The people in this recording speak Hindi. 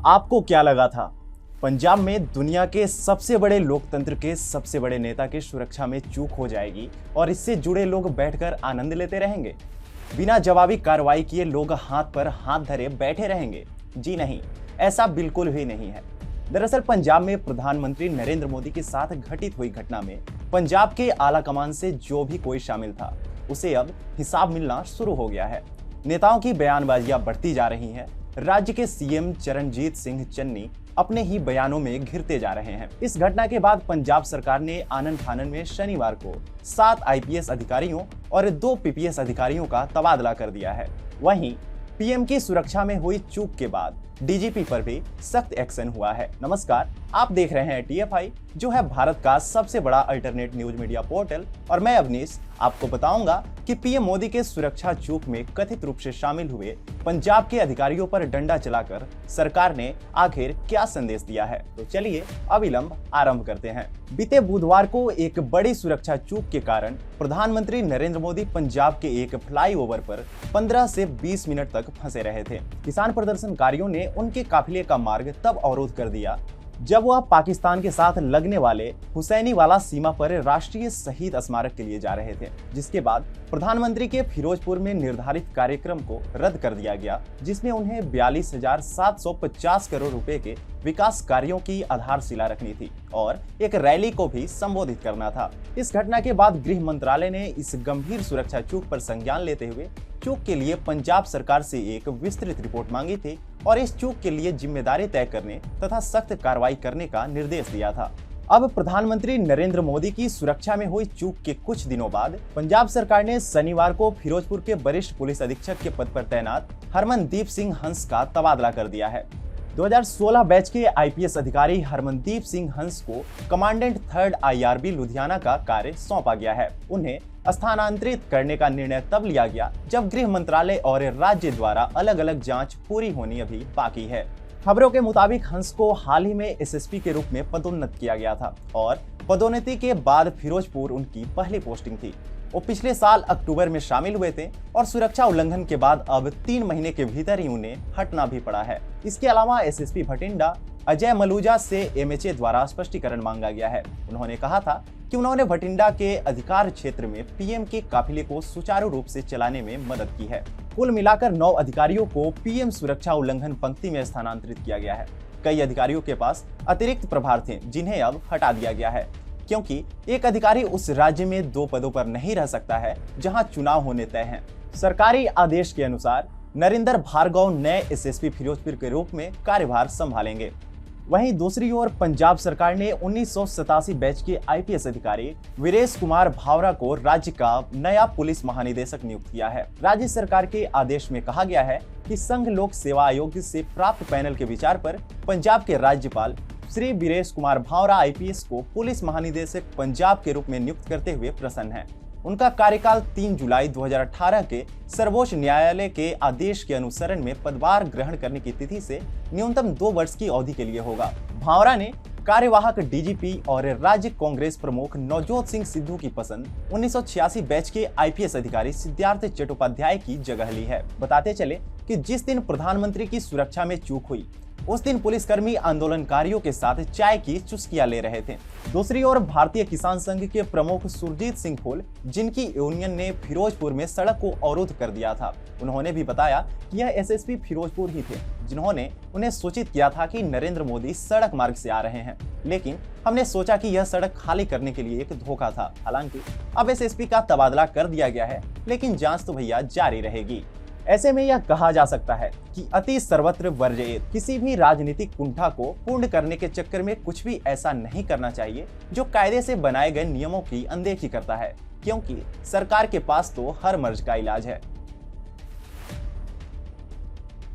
आपको क्या लगा था पंजाब में दुनिया के सबसे बड़े लोकतंत्र के सबसे बड़े नेता की सुरक्षा में चूक हो जाएगी और इससे जुड़े लोग बैठकर आनंद लेते रहेंगे? बिना जवाबी कार्रवाई किए लोग हाथ पर हाथ धरे बैठे रहेंगे? जी नहीं, ऐसा बिल्कुल भी नहीं है। दरअसल पंजाब में प्रधानमंत्री नरेंद्र मोदी के साथ घटित हुई घटना में पंजाब के आला कमान से जो भी कोई शामिल था उसे अब हिसाब मिलना शुरू हो गया है। नेताओं की बयानबाजियां बढ़ती जा रही हैं। राज्य के सीएम चरणजीत सिंह चन्नी अपने ही बयानों में घिरते जा रहे हैं। इस घटना के बाद पंजाब सरकार ने आनन फानन में शनिवार को 7 आईपीएस अधिकारियों और 2 पीपीएस अधिकारियों का तबादला कर दिया है। वहीं पीएम की सुरक्षा में हुई चूक के बाद डीजीपी पर भी सख्त एक्शन हुआ है। नमस्कार, आप देख रहे हैं टीएफआई, जो है भारत का सबसे बड़ा अल्टरनेट न्यूज मीडिया पोर्टल, और मैं अवनीश आपको बताऊंगा कि पीएम मोदी के सुरक्षा चूक में कथित रूप से शामिल हुए पंजाब के अधिकारियों पर डंडा चलाकर सरकार ने आखिर क्या संदेश दिया है। तो चलिए अविलंब आरंभ करते हैं। बीते बुधवार को एक बड़ी सुरक्षा चूक के कारण प्रधानमंत्री नरेंद्र मोदी पंजाब के एक फ्लाईओवर पर 15 से 20 मिनट तक फंसे रहे थे। किसान प्रदर्शनकारियों ने उनके काफिले का मार्ग तब अवरोध कर दिया जब वह पाकिस्तान के साथ लगने वाले हुसैनीवाला सीमा पर राष्ट्रीय शहीद स्मारक के लिए जा रहे थे, जिसके बाद प्रधानमंत्री के फिरोजपुर में निर्धारित कार्यक्रम को रद्द कर दिया गया, जिसमें उन्हें 42,750 करोड़ रुपए के विकास कार्यों की आधारशिला रखनी थी और एक रैली को भी संबोधित करना था। इस घटना के बाद गृह मंत्रालय ने इस गंभीर सुरक्षा चूक पर संज्ञान लेते हुए चूक के लिए पंजाब सरकार से एक विस्तृत रिपोर्ट मांगी थी और इस चूक के लिए जिम्मेदारी तय करने तथा सख्त कार्रवाई करने का निर्देश दिया था। अब प्रधानमंत्री नरेंद्र मोदी की सुरक्षा में हुई चूक के कुछ दिनों बाद पंजाब सरकार ने शनिवार को फिरोजपुर के वरिष्ठ पुलिस अधीक्षक के पद पर तैनात हरमनदीप सिंह हंस का तबादला कर दिया है। 2016 बैच के आईपीएस अधिकारी हरमनदीप सिंह हंस को कमांडेंट 3rd आईआरबी लुधियाना का कार्य सौंपा गया है। उन्हें स्थानांतरित करने का निर्णय तब लिया गया जब गृह मंत्रालय और राज्य द्वारा अलग अलग जांच पूरी होनी अभी बाकी है। खबरों के मुताबिक हंस को हाल ही में एसएसपी के रूप में पदोन्नत किया गया था और पदोन्नति के बाद फिरोजपुर उनकी पहली पोस्टिंग थी। वो पिछले साल अक्टूबर में शामिल हुए थे और सुरक्षा उल्लंघन के बाद अब 3 महीने के भीतर ही उन्हें हटना भी पड़ा है। इसके अलावा एसएसपी भटिंडा अजय मलूजा से एमएचए द्वारा स्पष्टीकरण मांगा गया है। उन्होंने कहा था कि उन्होंने भटिंडा के अधिकार क्षेत्र में पीएम के काफिले को सुचारू रूप से चलाने में मदद की है। कुल मिलाकर 9 अधिकारियों को पीएम सुरक्षा उल्लंघन पंक्ति में स्थानांतरित किया गया है। कई अधिकारियों के पास अतिरिक्त प्रभार थे जिन्हें अब हटा दिया गया है, क्योंकि एक अधिकारी उस राज्य में 2 पदों पर नहीं रह सकता है जहां चुनाव होने तय हैं। सरकारी आदेश के अनुसार नरेंद्र भार्गव नए एसएसपी फिरोजपुर के रूप में कार्यभार संभालेंगे। वहीं दूसरी ओर पंजाब सरकार ने 1987 बैच के आईपीएस अधिकारी वीरेश कुमार भावरा को राज्य का नया पुलिस महानिदेशक नियुक्त किया है। राज्य सरकार के आदेश में कहा गया है कि संघ लोक सेवा आयोग से प्राप्त पैनल के विचार पर पंजाब के राज्यपाल श्री वीरेश कुमार भावरा आईपीएस को पुलिस महानिदेशक पंजाब के रूप में नियुक्त करते हुए प्रसन्न है। उनका कार्यकाल 3 जुलाई 2018 के सर्वोच्च न्यायालय के आदेश के अनुसरण में पदभार ग्रहण करने की तिथि से न्यूनतम 2 वर्ष की अवधि के लिए होगा। भावरा ने कार्यवाहक डीजीपी और राज्य कांग्रेस प्रमुख नवजोत सिंह सिद्धू की पसंद 1986 बैच के आईपीएस अधिकारी सिद्धार्थ चट्टोपाध्याय की जगह ली है। बताते चले कि जिस दिन प्रधानमंत्री की सुरक्षा में चूक हुई उस दिन पुलिसकर्मी आंदोलनकारियों के साथ चाय की चुस्कियां ले रहे थे। दूसरी ओर भारतीय किसान संघ के प्रमुख सुरजीत सिंह फूल, जिनकी यूनियन ने फिरोजपुर में सड़क को अवरुद्ध कर दिया था, उन्होंने भी बताया कि यह एसएसपी फिरोजपुर ही थे जिन्होंने उन्हें सूचित किया था कि नरेंद्र मोदी सड़क मार्ग से आ रहे हैं, लेकिन हमने सोचा कि यह सड़क खाली करने के लिए एक धोखा था। हालांकि अब एसएसपी का तबादला कर दिया गया है, लेकिन जांच तो भैया जारी रहेगी। ऐसे में यह कहा जा सकता है कि अति सर्वत्र वर्जयेत। किसी भी राजनीतिक कुंठा को पूर्ण करने के चक्कर में कुछ भी ऐसा नहीं करना चाहिए जो कायदे से बनाए गए नियमों की अनदेखी करता है, क्योंकि सरकार के पास तो हर मर्ज का इलाज है।